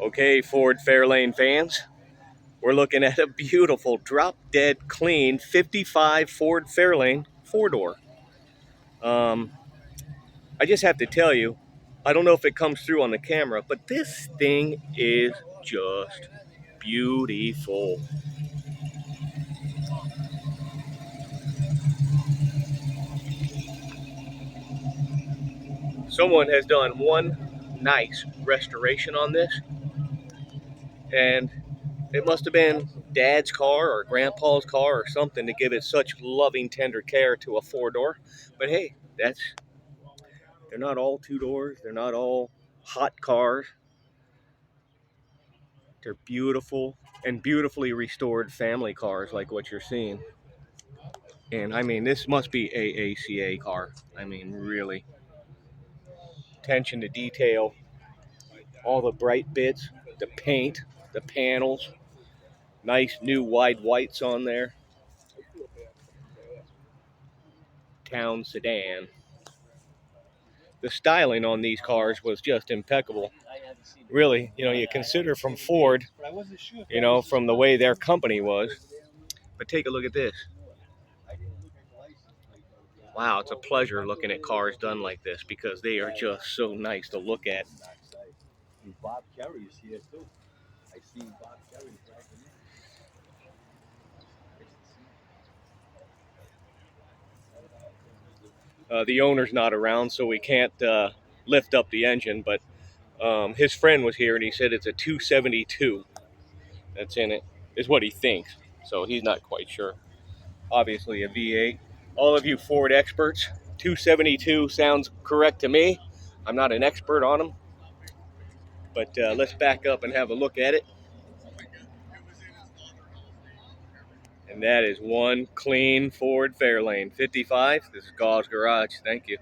Okay, Ford Fairlane fans, we're looking at a beautiful drop-dead clean 55 Ford Fairlane four-door. I just have to tell you, I don't know if it comes through on the camera, but this thing is just beautiful. Someone has done one nice restoration on this, and it must have been Dad's car or Grandpa's car or something to give it such loving, tender care to a four-door. But hey, they're not all two doors. They're not all hot cars. They're beautiful and beautifully restored family cars like what you're seeing. And I mean, this must be AACA car. I mean, really. Attention to detail. All the bright bits, the paint, the panels. Nice new wide whites on there. Town sedan. The styling on these cars was just impeccable. Really, you consider from Ford, from the way their company was. But take a look at this. Wow, it's a pleasure looking at cars done like this because they are just so nice to look at. Bob Kerry is here too. I see Bob Kerry driving in. The owner's not around, so we can't lift up the engine, but his friend was here and he said it's a 272 that's in it, is what he thinks. So he's not quite sure. Obviously a V8. All of you Ford experts, 272 sounds correct to me. I'm not an expert on them, but let's back up and have a look at it. And that is one clean Ford Fairlane 55. This is Gauze Garage. Thank you.